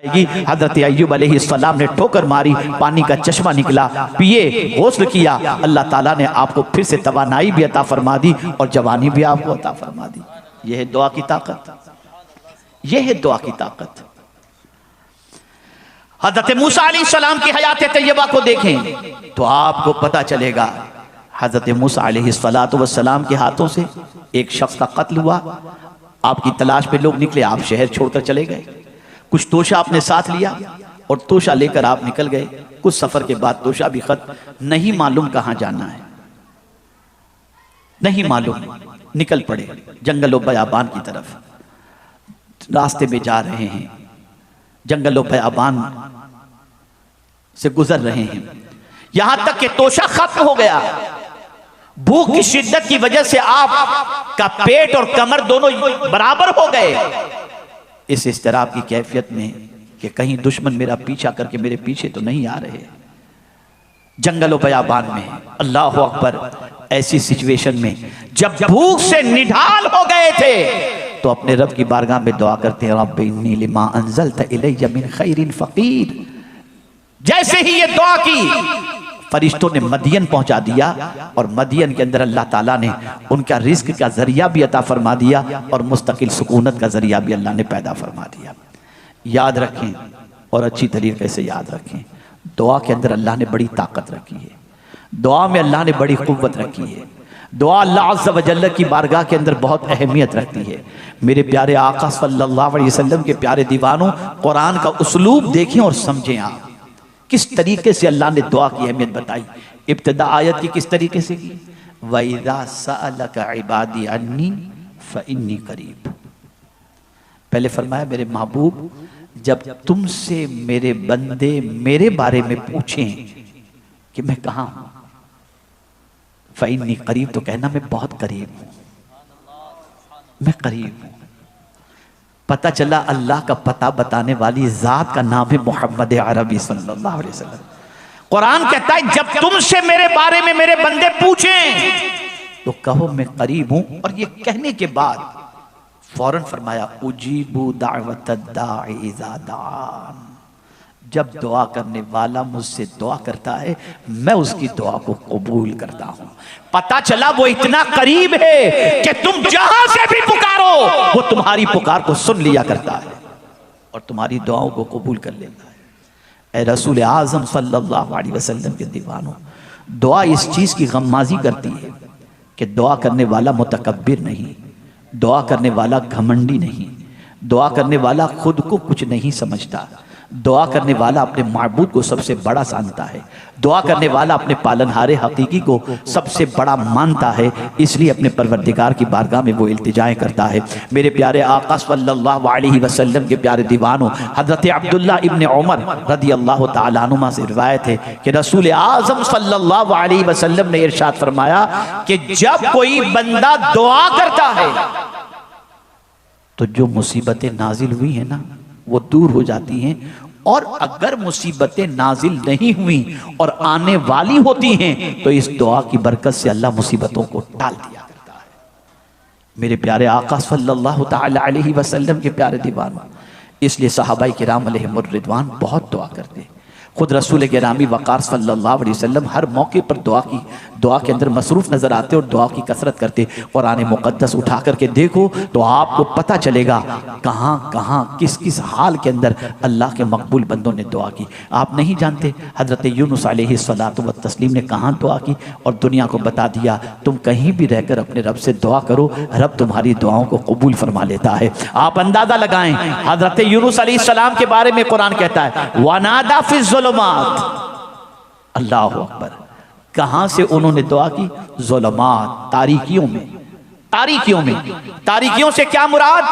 हजरत अय्यूब अलैहिस्सलाम ने ठोकर मारी, पानी का चश्मा निकला, पिए, गौस्ल किया, अल्लाह ताला ने आपको फिर से तवानाई भी अता फरमा दी और जवानी भी आपको अता फरमा दी। यह है दुआ की ताकत, यह है दुआ की ताकत। हजरत मूसा अलैहिस्सलाम की हयात तैयबा को देखें तो आपको पता चलेगा हजरत मूसा अलैहिस्सलाम के हाथों से एक शख्स का कत्ल हुआ, आपकी तलाश में लोग निकले, आप शहर छोड़कर चले गए, कुछ तोशा आपने साथ लिया और तोशा लेकर आप निकल गए। कुछ सफर के बाद तोशा भी खत्म, नहीं मालूम कहां जाना है, नहीं मालूम, निकल पड़े जंगल और बयाबान की तरफ। रास्ते में जा रहे हैं, जंगल और बयाबान से गुजर रहे हैं, यहां तक कि तोशा खत्म हो गया। भूख की शिद्दत की वजह से आपका पेट और कमर दोनों बराबर हो गए। इस इस्तिराब की कैफियत में कि कहीं दुश्मन मेरा पीछा करके मेरे पीछे तो नहीं आ रहे, जंगल और बयाबान में, अल्लाह अकबर, ऐसी सिचुएशन में जब भूख से निढाल हो गए थे तो अपने रब की बारगाह में दुआ करते हैं, रब्बी इन्नी लिमा अंज़लता इलैया मिन खैरिन फ़क़ीर। जैसे ही ये दुआ की, फरिश्तों ने मदियन पहुंचा दिया और मदियन के अंदर अल्लाह ताला ने उनका रिस्क का जरिया भी अता फरमा दिया और मुस्तकिल सुकूनत का जरिया भी अल्लाह ने पैदा फरमा दिया। याद रखें और अच्छी तरीके से याद रखें, दुआ के अंदर अल्लाह ने बड़ी ताकत रखी है, दुआ में अल्लाह ने बड़ी कुव्वत रखी है। दुआ अल्लाह अज़्ज़ व जल्ल की बारगाह के अंदर बहुत अहमियत रखती है। मेरे प्यारे आका सल्लल्लाहु अलैहि वसल्लम के प्यारे दीवानों, कुरान का उसलूब देखें और समझें आप किस तरीके से अल्लाह ने दुआ की अहमियत बताई। इब्तिदा आयत की किस तरीके से की, वइज़ा सअलका इबादी अन्नी फ़इन्नी क़रीब। पहले फरमाया मेरे महबूब, जब तुमसे मेरे बंदे मेरे बारे में पूछें कि मैं कहाँ हूं, फ़इन्नी क़रीब, तो कहना मैं बहुत करीब हूं, मैं करीब हूं। पता चला अल्लाह का पता बताने वाली जात का नाम है मोहम्मद अरबी सल्लल्लाहु अलैहि वसल्लम। कुरान कहता है जब तुमसे मेरे बारे में मेरे बंदे पूछें तो कहो मैं करीब हूं, और ये कहने के बाद फौरन फरमाया उजीबु दावतद दाई इज़ा दान। जब दुआ करने वाला मुझसे दुआ करता है मैं उसकी दुआ को कबूल करता हूं। पता चला वो इतना करीब है कि तुम जहां से भी पुकारो वो तुम्हारी पुकार को सुन लिया करता है और तुम्हारी दुआओं को कबूल कर लेता है। ए रसूल आज़म सल्लल्लाहु अलैहि वसल्लम के दीवानों, दुआ इस चीज की गम्माजी करती है कि दुआ करने वाला मुतकब्बिर नहीं, दुआ करने वाला घमंडी नहीं, दुआ करने वाला खुद को कुछ नहीं समझता, दुआ करने वाला अपने माबूद को सबसे बड़ा जानता है, दुआ करने वाला अपने पालनहारे हकीकी को सबसे बड़ा मानता है, इसलिए अपने परवरदिगार की बारगाह में वो इल्तिजाएं करता है। मेरे प्यारे आका सल्लल्लाहु अलैहि वसल्लम के प्यारे दीवानों, हज़रत अब्दुल्लाह इब्न उमर रदियल्लाहु ताला अन्हुमा से रिवायत है कि रसूल आज़म सल्लल्लाहु अलैहि वसल्लम ने इरशाद फरमाया कि जब कोई बंदा दुआ करता है तो जो मुसीबतें नाजिल हुई हैं ना वो दूर हो जाती हैं, और अगर मुसीबतें नाजिल नहीं हुई और आने वाली होती हैं तो इस दुआ की बरकत से अल्लाह मुसीबतों को टाल दिया करता है। मेरे प्यारे आका सल्लल्लाहु ताला अलैहि वसल्लम के प्यारे दीवानों, इसलिए सहाबाए किराम अलैहिमुर रिदवान बहुत दुआ करते। खुद रसूल गिरामी वक़ार सल्लल्लाहु अलैहि वसल्लम हर मौके पर दुआ के अंदर मसरूफ़ नज़र आते और दुआ की कसरत करते। कुरान मुक़द्दस उठा करके देखो तो आपको पता चलेगा कहाँ कहाँ किस किस हाल के अंदर अल्लाह के मकबूल बंदों ने दुआ की। आप नहीं जानते हज़रत यूनुस अलैहिस्सलातु व तस्लीम ने कहाँ दुआ की, और दुनिया को बता दिया तुम कहीं भी रहकर अपने रब से दुआ करो, रब तुम्हारी दुआओं को कबूल फरमा लेता है। आप अंदाज़ा लगाएं, हज़रत यूनुस अलैहिस्सलाम के बारे में कुरान कहता है वनादा फी ज़ुलुमात, अल्लाह अकबर, कहां से उन्होंने दुआ की, ज़ुलुमात, तारीकियों में। तारीकियों में, तारीकियों से क्या मुराद,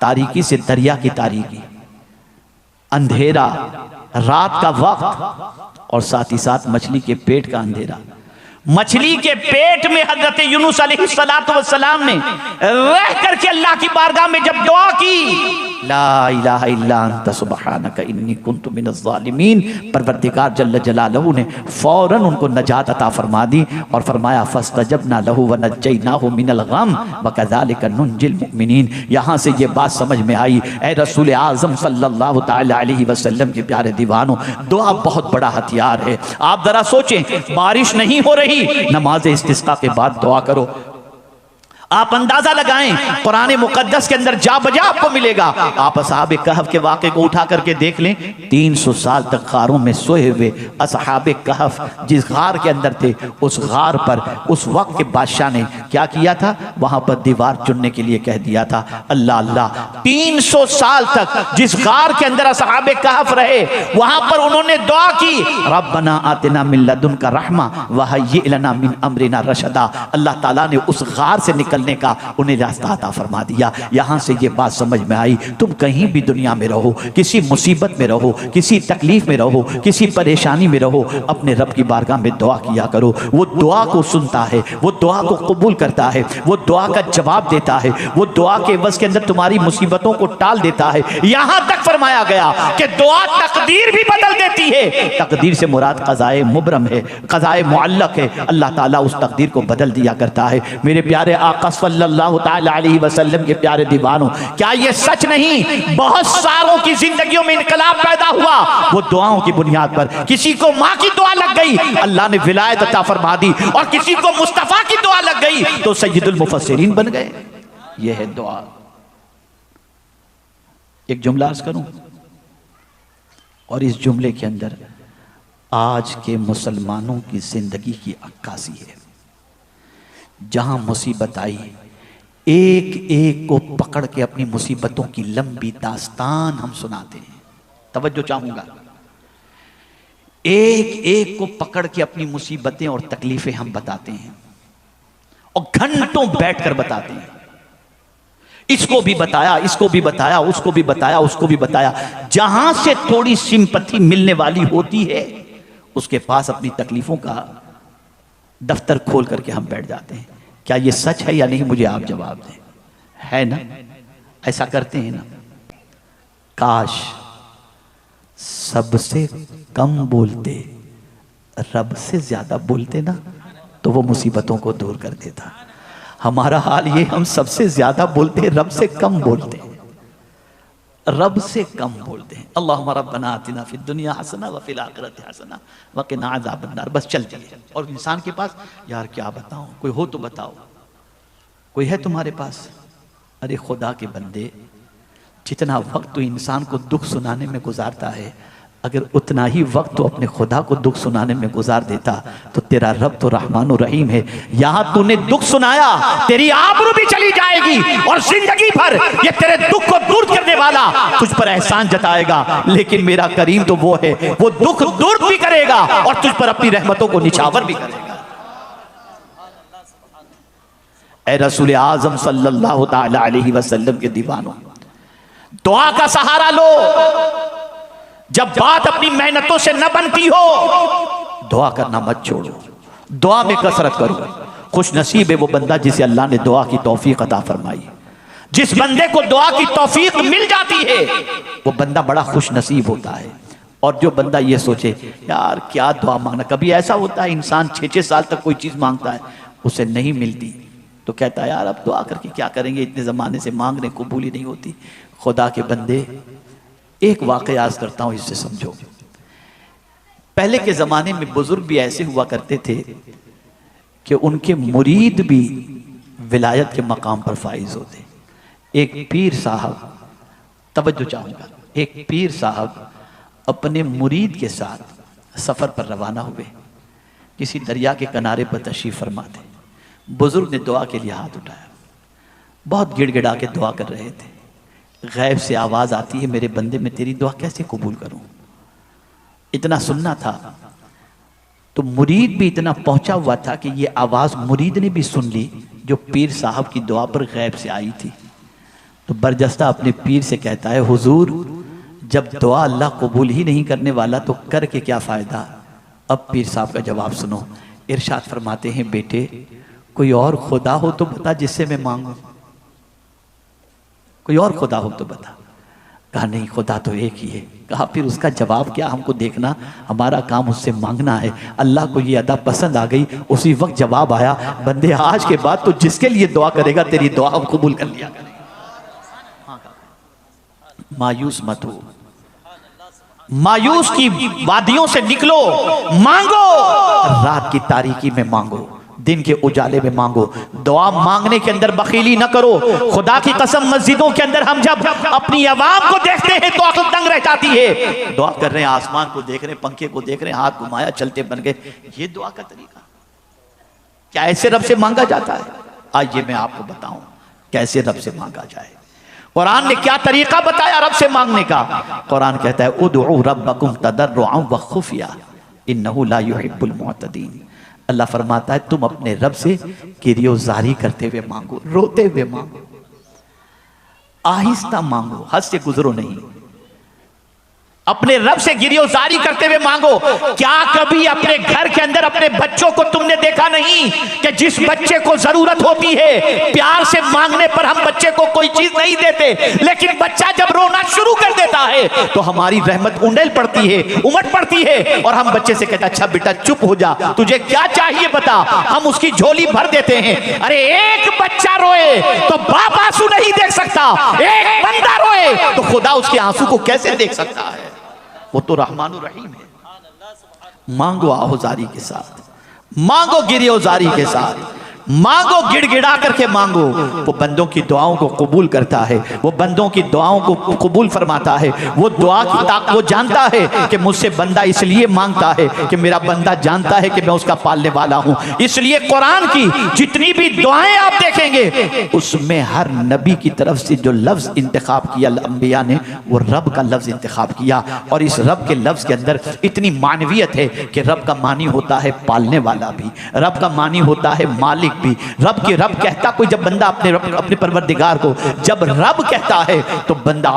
तारीकी से दरिया की तारीकी, अंधेरा, रात का वक्त, और साथ ही साथ मछली के पेट का अंधेरा। मछली के पेट में हजरत यूनुस अलैहिस्सलातु वस्सलाम ने रह करके अल्लाह की बारगाह में जब दुआ की ला इलाहा इल्ला अंता सुब्हानका इन्नी कुन्तु मिनज़ ज़ालिमीन। परवरदिगार जल्ल जलालहू ने फौरन उनको नजात अता फरमा दी और फरमाया फस्तजबना लहू व नज्जयनाहु मिनल गम व कज़ालिका नुंजिल मुमिनीन। यहाँ से ये बात समझ में आई, ए रसूल आज़म सल्लल्लाहु तआला अलैहि वसल्लम के प्यारे दीवानों, दुआ बहुत बड़ा हथियार है। आप जरा सोचें, बारिश नहीं हो रही, नमाज इस्तिस्का के बाद दुआ करो। आप अंदाजा लगाएं, कुरान मुकद्दस के अंदर जा बजा आपको मिलेगा। आप असहाबे कहफ के वाक़े को उठा करके देख लें, 300 साल तक गारों में सोए हुए असहाबे कहफ जिस गार के अंदर थे, उस गार पर उस वक्त के बादशाह ने क्या किया था, वहां पर दीवार चुनने के लिए कह दिया था। अल्लाह अल्लाह, 300 साल तक जिस गार के अंदर असहाबे कहफ रहे, वहां पर उन्होंने दुआ की, रब्बना आतिना मिन लदुनका रहमा व हय्यि लना मिन अमरिना रशदा। अल्लाह ताला ने उस गार से निकल का उन्हें रास्ता अता फरमा दिया। यहां से ये बात समझ में आई, तुम कहीं भी दुनिया में रहो, किसी मुसीबत में रहो, किसी तकलीफ में रहो, किसी परेशानी में रहो, अपने रब की बारगाह में दुआ किया करो। वो दुआ को सुनता है, वो दुआ को कबूल करता है, वो दुआ का जवाब देता है, वो दुआ के वस के अंदर तुम्हारी मुसीबतों को टाल देता है। यहां तक फरमाया गया कि दुआ तकदीर भी बदल देती है। तकदीर से मुराद क़ज़ाए मुबरम है, क़ज़ाए मुअल्लक़ है। अल्लाह ताला उस तकदीर को बदल दिया करता है। मेरे प्यारे आका सल्लल्लाहु तआला अलैहि वसल्लम के प्यारे दीवानों, क्या ये सच नहीं, बहुत सारों की जिंदगियों में इनकलाब पैदा हुआ वो दुआओं की बुनियाद पर। किसी को माँ की दुआ लग गई, अल्लाह ने विलायत अता फरमा दी, और किसी को मुस्तफा की दुआ लग गई तो सय्यदुल मुफस्सिरीन बन गए। ये है दुआ। एक जुमला अर्ज करूं, और इस जुमले के अंदर आज के मुसलमानों की जिंदगी की अक्कासी है। जहां मुसीबत आई, एक एक को पकड़ के अपनी मुसीबतों की लंबी दास्तान हम सुनाते हैं। तवज्जो चाहूंगा, एक एक को पकड़ के अपनी मुसीबतें और तकलीफें हम बताते हैं, और घंटों बैठकर बताते हैं। इसको भी बताया, इसको भी बताया, उसको भी बताया, उसको भी बताया। जहां से थोड़ी सिंपैथी मिलने वाली होती है, उसके पास अपनी तकलीफों का दफ्तर खोल करके हम बैठ जाते हैं। क्या ये सच है या नहीं, मुझे आप जवाब दें। है ना, ऐसा करते हैं ना। काश सबसे कम बोलते, रब से ज्यादा बोलते ना, तो वो मुसीबतों को दूर कर देता। हमारा हाल ये, हम सबसे ज्यादा बोलते, रब से कम बोलते, रब से कम बोलते हैं। अल्लाहुम्मा रब्बना आतिना फिद दुनिया हसना व फिल आखिरति हसना व क़िना अज़ाबन नार। बस चल चलिए। और इंसान के पास, यार क्या बताऊं, कोई हो तो बताओ, कोई है तुम्हारे पास? अरे खुदा के बंदे, जितना वक्त तो इंसान को दुख सुनाने में गुजारता है, अगर उतना ही वक्त तो अपने खुदा को दुख सुनाने में गुजार देता, तो तेरा रब तो रहमान और रहीम है। यहां तूने दुख सुनाया, तेरी आबरू भी चली जाएगी, और जिंदगी भर ये तेरे दुख को दूर करने वाला तुझ पर एहसान जताएगा। लेकिन मेरा करीम तो वो है, वो दुख दूर भी करेगा और तुझ पर अपनी रहमतों को निछावर भी करेगा। ए रसूल आज़म सल्लल्लाहु तआला अलैहि वसल्लम के दीवानों, दुआ का सहारा लो। जब बात अपनी मेहनतों से न बनती हो, दुआ करना मत छोड़ो, दुआ में कसरत करो। खुश नसीब है वो बंदा जिसे अल्लाह ने दुआ की तौफीक अता फरमाई। जिस बंदे को दुआ की तौफीक मिल जाती है, वो बंदा बड़ा खुश नसीब होता है। और जो बंदा ये सोचे, यार क्या दुआ मांगना, कभी ऐसा होता है इंसान 6-6 साल तक कोई चीज़ मांगता है, उसे नहीं मिलती, तो कहता है यार अब दुआ करके क्या करेंगे, इतने ज़माने से मांग रहे, कबूल ही नहीं होती। खुदा के बंदे, एक वाक़या याद करता हूँ, इससे समझो। पहले के ज़माने में बुजुर्ग भी ऐसे हुआ करते थे कि उनके मुरीद भी विलायत के मकाम पर फाइज होते। एक पीर साहब, तवज्जो चाहूँगा, एक पीर साहब अपने मुरीद के साथ सफ़र पर रवाना हुए। किसी दरिया के किनारे पर तशरीफ़ फरमा थे। बुजुर्ग ने दुआ के लिए हाथ उठाया, बहुत गिड़गिड़ा के दुआ कर रहे थे। गैब से आवाज़ आती है, मेरे बंदे मैं तेरी दुआ कैसे कबूल करूं। इतना सुनना था, तो मुरीद भी इतना पहुंचा हुआ था कि ये आवाज़ मुरीद ने भी सुन ली जो पीर साहब की दुआ पर गैब से आई थी। तो बरजस्ता अपने पीर से कहता है, हुजूर जब दुआ अल्लाह कबूल ही नहीं करने वाला तो करके क्या फ़ायदा। अब पीर साहब का जवाब सुनो। इरशाद फरमाते हैं, बेटे कोई और खुदा हो तो बता जिससे मैं मांगू, कोई और खुदा हो तो बता। कहा नहीं, खुदा तो एक ही है। कहा फिर उसका जवाब क्या हमको देखना, हमारा काम उससे मांगना है। अल्लाह को ये अदा पसंद आ गई। उसी वक्त जवाब आया, बंदे आज के बाद तो जिसके लिए दुआ करेगा तेरी दुआ हम कबूल कर लिया करेगा। मायूस मत हो, मायूस की वादियों से निकलो, मांगो, रात की तारीकी में मांगो, दिन के उजाले में मांगो। दुआ मांगने के अंदर बखीली न करो। खुदा की कसम, मस्जिदों के अंदर हम जब अपनी आवाम को देखते हैं तो अक्ल दंग रह जाती है। दुआ कर रहे हैं, आसमान को देख रहे हैं, पंखे को देख रहे हैं, हाथ घुमाया चलते बन गए। ये दुआ का तरीका क्या ऐसे रब से मांगा जाता है? आइए मैं आपको बताऊं कैसे रब से मांगा जाए। कुरान ने क्या तरीका बताया रब से मांगने का। कुरान कहता है उदउ रब्बकुम तदर्रुअन व खुफिया इन्नहु ला युहिब्बुल मुअतदीन। अल्लाह फरमाता है तुम अपने रब से किरियोजारी करते हुए मांगो, रोते हुए मांगो, आहिस्ता मांगो, हद से गुजरो नहीं। अपने रब से गिरियोजारी करते हुए मांगो। क्या कभी अपने घर के अंदर अपने बच्चों को तुमने देखा नहीं कि जिस बच्चे को जरूरत होती है, प्यार से मांगने पर हम बच्चे को कोई चीज नहीं देते, लेकिन बच्चा जब रोना शुरू कर देता है तो हमारी रहमत उंडेल पड़ती है, उमट पड़ती है, और हम बच्चे से कहते अच्छा बेटा चुप हो जा, तुझे क्या चाहिए बता। हम उसकी झोली भर देते हैं। अरे एक बच्चा रोए तो बाप आंसू नहीं देख सकता, एक बंदा रोए तो खुदा उसके आंसू को कैसे देख सकता है? वो तो रहमानुर रहीम है। मांगो आहोजारी के साथ, मांगो गिरियोजारी के साथ, मांगो गिड़गिड़ा करके मांगो। वो बंदों की दुआओं को कबूल करता है, वो बंदों की दुआओं को कबूल फरमाता है। वो दुआ की ताकत वो जानता है कि मुझसे बंदा इसलिए मांगता है कि मेरा बंदा जानता है कि मैं उसका पालने वाला हूं। इसलिए कुरान की जितनी भी दुआएं आप देखेंगे उसमें हर नबी की तरफ से जो लफ्ज इंतखाब किया अंबिया ने, वो रब का लफ्ज इंतखाब किया। और इस रब के लफ्ज के अंदर इतनी मानवियत है कि रब का मानी होता है पालने वाला भी, रब का मानी होता है मालिक भी। रब कहता कोई, जब बंदा अपने परवरदिगार को जब रब कहता है तो बंदा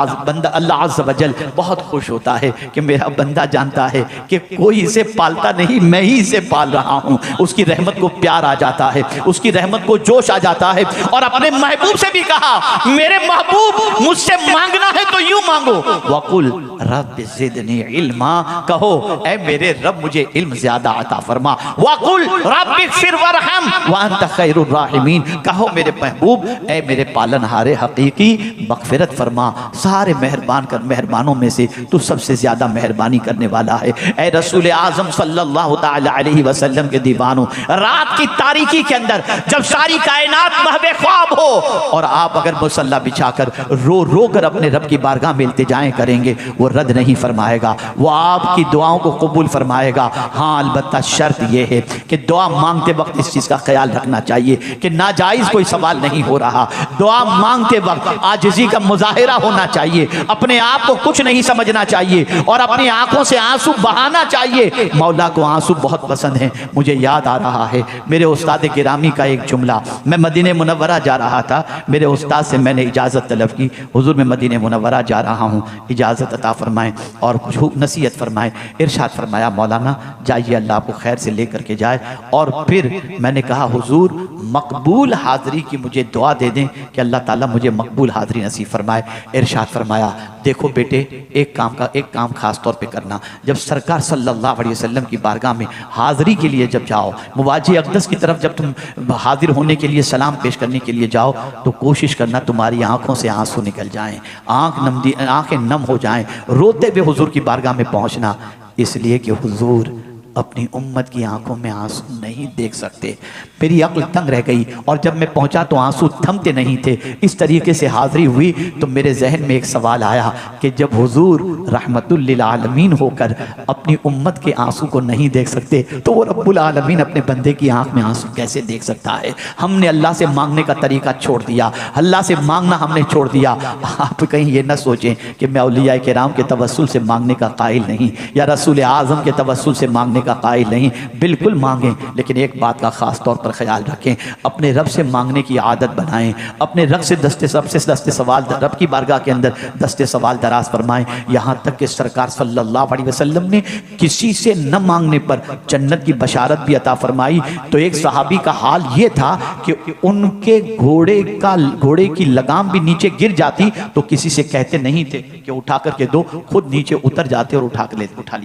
अल्लाह अज़्ज़ व जल बहुत खुश होता है कि मेरा बंदा जानता है कि कोई इसे पालता नहीं, मैं ही इसे पाल रहा हूं। उसकी रहमत को प्यार आ जाता है, उसकी रहमत को जोश आ जाता है। और अपने महबूब से भी कहा, मेरे महबूब मुझसे मांगना है तो यूं मांगो, वकुल रब ज़िदनी इल्मा, कहो ऐ मेरे रब मुझे इल्म ज्यादा अता फरमा। वकुल रब्बिग़फिर वरहम व अंत खैरुर राहिमीन, कहो मेरे महबूब ऐ मेरे पालनहारे हकीकी मग़फ़िरत फरमा, सारे मेहरबानों में से तू सबसे ज्यादा मेहरबानी करने वाला है। ऐ रसूल आज़म सल्लल्लाहु तआला अलैहि वसल्लम के दीवानों, रात की तारीकी के अंदर जब सारी कायनात महवे ख्वाब हो और आप अगर मुसल्ला बिछाकर रो रो कर अपने रब की बारगाह में इल्तिजाएं करेंगे, वो रद्द नहीं फरमाएगा, वो आपकी दुआओं को कबूल फरमाएगा। हाँ अलबत्ता शर्त यह है कि दुआ मांगते वक्त इस चीज का ख्याल रखना चाहिए कि नाजायज कोई सवाल नहीं हो रहा। दुआ मांगते वक्त आजिज़ी का मुजाहिरा होना चाहिए, अपने आप को कुछ नहीं समझना चाहिए और अपनी आंखों से आंसू बहाना चाहिए। मौला को आंसू बहुत पसंद है। मुझे याद आ रहा है मेरे उस्ताद गिरामी का एक जुमला। मैं मदीने मुनव्वरा जा रहा था, मेरे उस्ताद से मैंने इजाज़त तलब की, हुजूर मैं मदीने मुनव्वरा जा रहा हूँ, इजाज़त अता फरमाएं और कुछ नसीहत फरमाएं। इरशाद फरमाया, मौलाना जाइए, अल्लाह आपको खैर से लेकर के जाए। और फिर मैंने कहा, हुजूर मकबूल हाज़री की मुझे दुआ दे दें कि अल्लाह ताला मुझे मकबूल हाज़री नसीब फरमाए। इरशाद फरमाया, देखो बेटे, एक काम खास तौर पे करना, जब सरकार सल्लल्लाहु अलैहि वसल्लम की बारगाह में हाज़री के लिए जब जाओ, मुवाजी अक़दस की तरफ जब तुम हाजिर होने के लिए सलाम पेश करने के लिए जाओ, तो कोशिश करना तुम्हारी आंखों से आंसू निकल जाएं, आंखें नम हो जाएं, रोते हुए हुजूर की बारगाह में पहुंचना, इसलिए कि हुजूर अपनी उम्मत की आंखों में आंसू नहीं देख सकते। मेरी अक्ल तंग रह गई और जब मैं पहुंचा तो आंसू थमते नहीं थे। इस तरीके से हाज़री हुई तो मेरे जहन में एक सवाल आया कि जब हुजूर रहमतुल लिल आलमीन होकर अपनी उम्मत के आंसू को नहीं देख सकते तो वो रब्बुल आलमीन अपने बंदे की आंख में आंसू कैसे देख सकता है? हमने अल्लाह से मांगने का तरीका छोड़ दिया, अल्लाह से मांगना हमने छोड़ दिया। आप कहीं ये ना सोचें कि मैं औलिया किराम के तवस्सुल से मांगने का कायल नहीं या रसूल आज़म के तवस्सुल से मांगने का कायल नहीं, बिल्कुल मांगें, लेकिन एक बात का ख़ास तौर पर ख्याल रखें, अपने रब से मांगने की आदत बनाएं, अपने रब से दस्ते सवाल रब की बारगाह के अंदर दस्ते सवाल दराज फरमाएं। यहाँ तक कि सरकार सल्लल्लाहु अलैहि वसल्लम ने किसी से न मांगने पर जन्नत की बशारत भी अता फरमाई। तो एक सहाबी का हाल ये था कि उनके घोड़े की लगाम भी नीचे गिर जाती तो किसी से कहते नहीं थे कि उठा करके दो, खुद नीचे उतर जाते और उठा लिया।